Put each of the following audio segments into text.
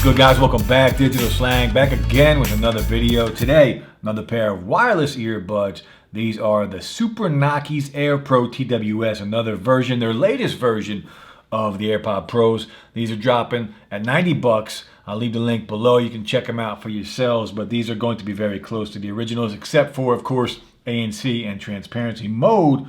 Good guys, welcome back. Digital Slang back again with another video. Today, another pair of wireless earbuds. These are the Super Knockies Air Pro TWS, another version, their latest version of the AirPod Pros. These are dropping at 90 bucks. I'll leave the link below. You can check them out for yourselves, but these are going to be very close to the originals, except for, of course, ANC and transparency mode.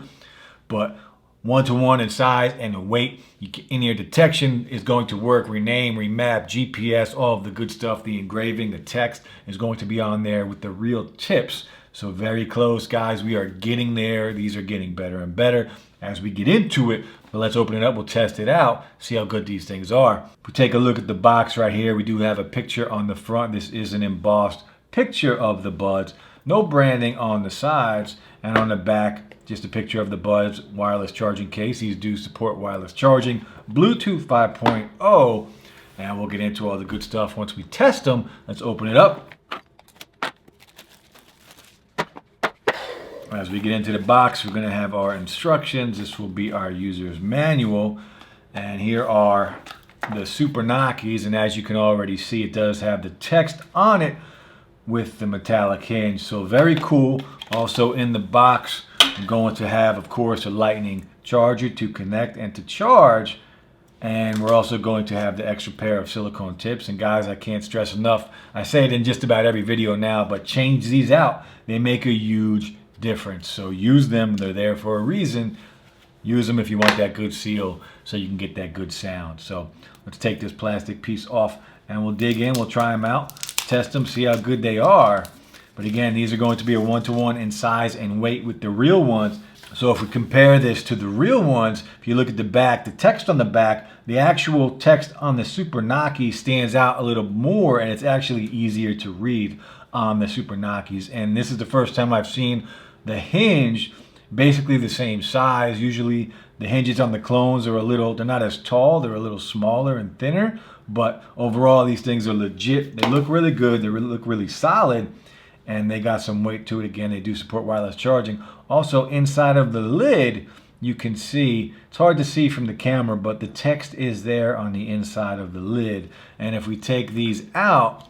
But one-to-one in size and in weight. In-ear detection is going to work. Rename, remap, GPS, all of the good stuff. The engraving, the text is going to be on there with the real tips. So very close, guys. We are getting there. These are getting better and better as we get into it. But let's open it up. We'll test it out, see how good these things are. If we take a look at the box right here, we do have a picture on the front. This is an embossed picture of the buds. No branding on the sides, and on the back, just a picture of the buds wireless charging case. These do support wireless charging, Bluetooth 5.0, and we'll get into all the good stuff once we test them. Let's open it up. As we get into the box, we're going to have our instructions. This will be our user's manual, and here are the Super Knockies, and as you can already see, it does have the text on it with the metallic hinge, so very cool. Also in the box, I'm going to have, of course, a lightning charger to connect and to charge, and we're also going to have the extra pair of silicone tips. And guys, I can't stress enough, I say it in just about every video now, but change these out. They make a huge difference, so use them. They're there for a reason. Use them if you want that good seal so you can get that good sound. So let's take this plastic piece off and we'll dig in. We'll try them out, test them, see how good they are. But again, these are going to be a one-to-one in size and weight with the real ones. So if we compare this to the real ones, if you look at the back, the text on the back, the actual text on the Super Knockies stands out a little more, and it's actually easier to read on the Super Knockies. And this is the first time I've seen the hinge basically the same size. Usually the hinges on the clones are they're not as tall, they're a little smaller and thinner, but overall these things are legit. They look really good, they look really solid, and they got some weight to it. Again, they do support wireless charging. Also inside of the lid, you can see, it's hard to see from the camera, but the text is there on the inside of the lid. And if we take these out,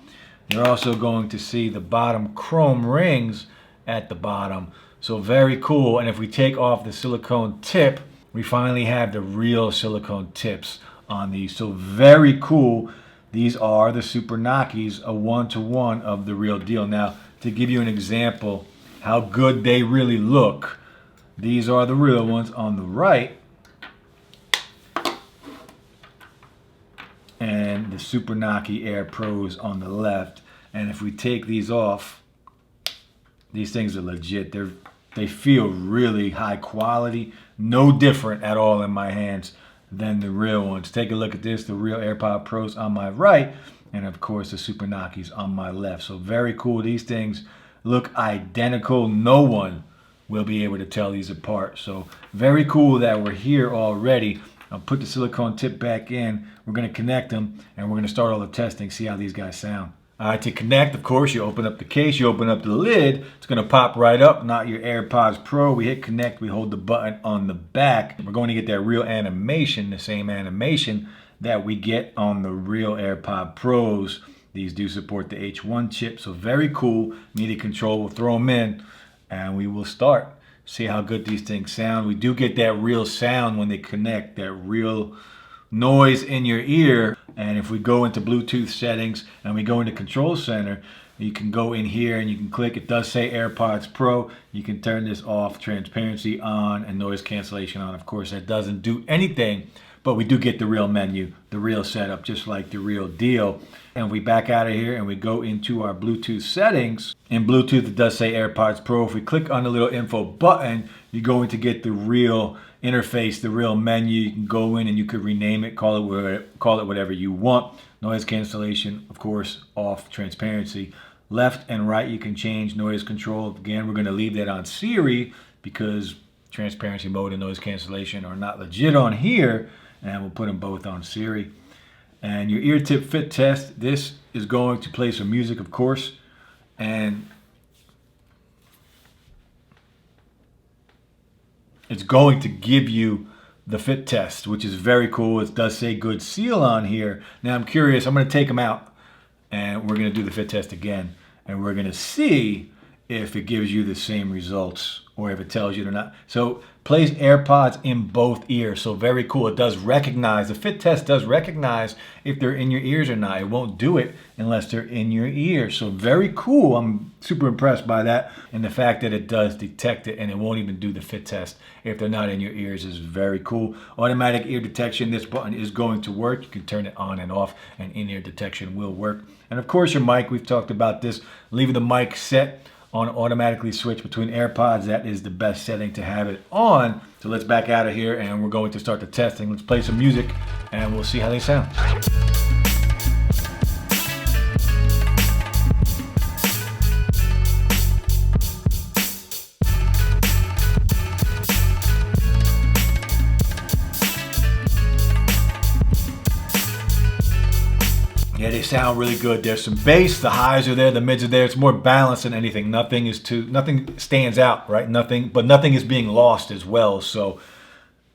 you're also going to see the bottom chrome rings at the bottom. So very cool. And if we take off the silicone tip, we finally have the real silicone tips on these. So very cool. These are the Super Knockies, a one-to-one of the real deal. Now, to give you an example how good they really look, these are the real ones on the right, and the Super Knockie Air Pros on the left. And if we take these off, these things are legit. They feel really high quality, no different at all in my hands than the real ones. Take a look at this, the real AirPod Pros on my right, and of course the Super Knockies on my left. So very cool. These things look identical. No one will be able to tell these apart. So very cool that we're here already. I'll put the silicone tip back in. We're going to connect them, and we're going to start all the testing, see how these guys sound. All right, to connect, of course, you open up the case, you open up the lid. It's going to pop right up, not your AirPods Pro. We hit connect, we hold the button on the back. We're going to get that real animation, the same animation that we get on the real AirPod Pros. These do support the H1 chip, so very cool. MIDI control, we'll throw them in, and we will start. See how good these things sound. We do get that real sound when they connect, that real noise in your ear. And if we go into Bluetooth settings and we go into Control Center, you can go in here and you can click. It does say AirPods Pro. You can turn this off, transparency on, and noise cancellation on. Of course, that doesn't do anything, but we do get the real menu, the real setup, just like the real deal. And we back out of here and we go into our Bluetooth settings. In Bluetooth, it does say AirPods Pro. If we click on the little info button, you're going to get the real interface, the real menu. You can go in and you could rename it, call it whatever you want. Noise cancellation, of course, off. Transparency. Left and right, you can change noise control. Again, we're going to leave that on Siri because transparency mode and noise cancellation are not legit on here, and we'll put them both on Siri. And your ear tip fit test, this is going to play some music, of course, and it's going to give you the fit test, which is very cool. It does say good seal on here. Now I'm curious, I'm going to take them out and we're going to do the fit test again, and we're going to see if it gives you the same results or if it tells you they're not. So plays AirPods in both ears. So very cool. It does recognize, the fit test does recognize if they're in your ears or not. It won't do it unless they're in your ears. So very cool. I'm super impressed by that. And the fact that it does detect it and it won't even do the fit test if they're not in your ears is very cool. Automatic ear detection. This button is going to work. You can turn it on and off, and in-ear detection will work. And of course your mic, we've talked about this, leaving the mic set on automatically switch between AirPods. That is the best setting to have it on. So let's back out of here and we're going to start the testing. Let's play some music and we'll see how they sound. Yeah, they sound really good. There's some bass, the highs are there, the mids are there. It's more balanced than anything. Nothing stands out, right? But nothing is being lost as well. So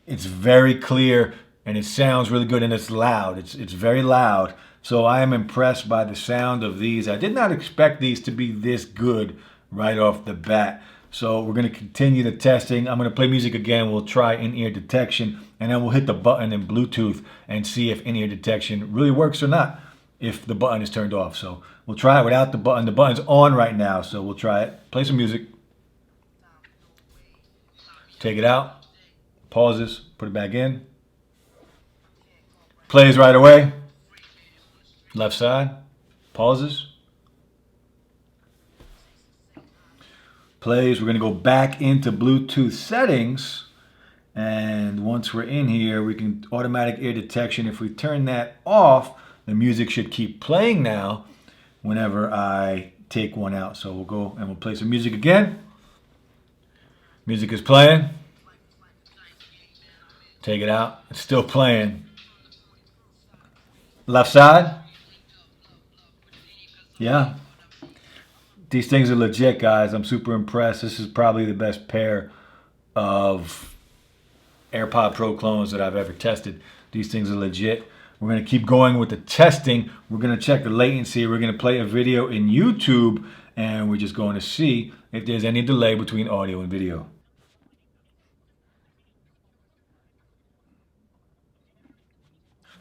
it's very clear and it sounds really good, and it's loud. It's very loud. So I am impressed by the sound of these. I did not expect these to be this good right off the bat. So we're going to continue the testing. I'm going to play music again. We'll try in-ear detection, and then we'll hit the button in Bluetooth and see if in-ear detection really works or not if the button is turned off. So we'll try it without the button. The button's on right now, so we'll try it. Play some music. Take it out. Pauses. Put it back in. Plays right away. Left side. Pauses. Plays. We're going to go back into Bluetooth settings. And once we're in here, we can automatic ear detection. If we turn that off, the music should keep playing now whenever I take one out. So we'll go and we'll play some music again. Music is playing. Take it out. It's still playing. Left side. Yeah. These things are legit, guys. I'm super impressed. This is probably the best pair of AirPod Pro clones that I've ever tested. These things are legit. We're going to keep going with the testing. We're going to check the latency. We're going to play a video in YouTube, and we're just going to see if there's any delay between audio and video.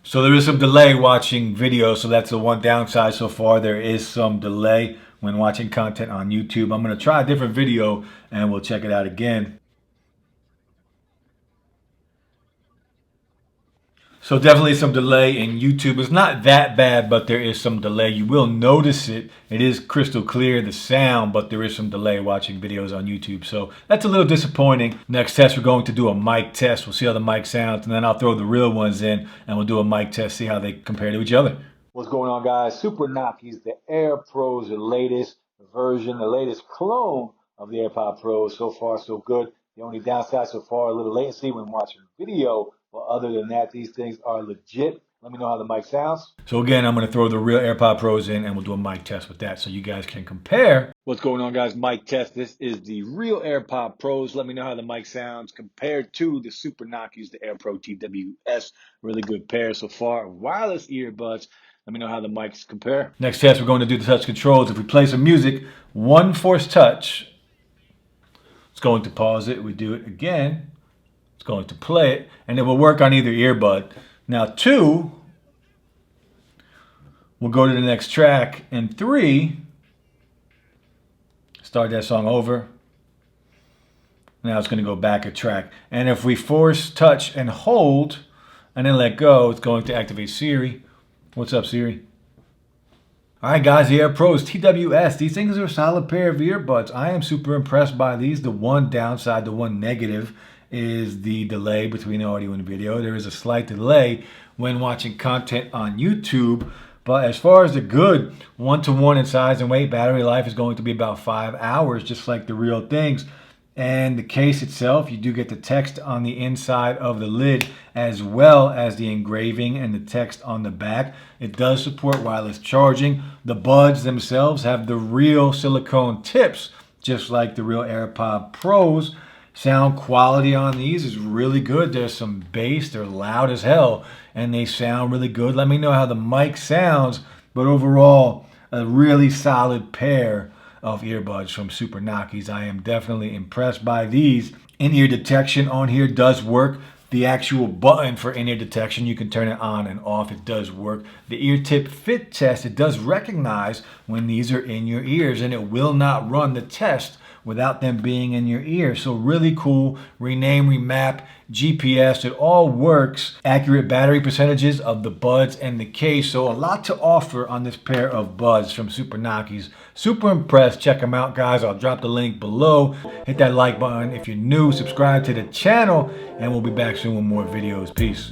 So there is some delay watching video, so that's the one downside so far. There is some delay when watching content on YouTube. I'm going to try a different video, and we'll check it out again. So definitely some delay in YouTube. It's not that bad, but there is some delay. You will notice it. It is crystal clear, the sound, but there is some delay watching videos on YouTube. So that's a little disappointing. Next test, we're going to do a mic test. We'll see how the mic sounds, and then I'll throw the real ones in, and we'll do a mic test, see how they compare to each other. What's going on, guys? Super Knockies, the Air Pros, the latest version, the latest clone of the AirPod Pros. So far, so good. The only downside so far, a little latency when watching video. Well, other than that, these things are legit. Let me know how the mic sounds. So again, I'm going to throw the real AirPod Pros in, and we'll do a mic test with that so you guys can compare. What's going on, guys? Mic test. This is the real AirPod Pros. Let me know how the mic sounds compared to the Super Knockies, the Air Pro TWS. Really good pair so far. Wireless earbuds. Let me know how the mics compare. Next test, we're going to do the touch controls. If we play some music, one force touch. It's going to pause it. We do it again. It's going to play it, and it will work on either earbud. Now 2, we'll go to the next track, and 3, start that song over. Now it's going to go back a track. And if we force, touch, and hold, and then let go, it's going to activate Siri. What's up, Siri? All right, guys, the Air Pros TWS. These things are a solid pair of earbuds. I am super impressed by these. The one downside, the one negative, is the delay between audio and video. There is a slight delay when watching content on YouTube, but as far as the good, 1-to-1 in size and weight, battery life is going to be about 5 hours, just like the real things. And the case itself, you do get the text on the inside of the lid as well as the engraving and the text on the back. It does support wireless charging. The buds themselves have the real silicone tips, just like the real AirPod Pros. Sound quality on these is really good. There's some bass. They're loud as hell, and they sound really good. Let me know how the mic sounds, but overall, a really solid pair of earbuds from Super Knockies. I am definitely impressed by these. In-ear detection on here does work. The actual button for in-ear detection, you can turn it on and off. It does work. The ear tip fit test, it does recognize when these are in your ears, and it will not run the test without them being in your ear. So really cool. Rename, remap, GPS, it all works. Accurate battery percentages of the buds and the case. So a lot to offer on this pair of buds from Super Knockies. Super impressed. Check them out, guys. I'll drop the link below. Hit that like button if you're new. Subscribe to the channel, and we'll be back soon with more videos. Peace.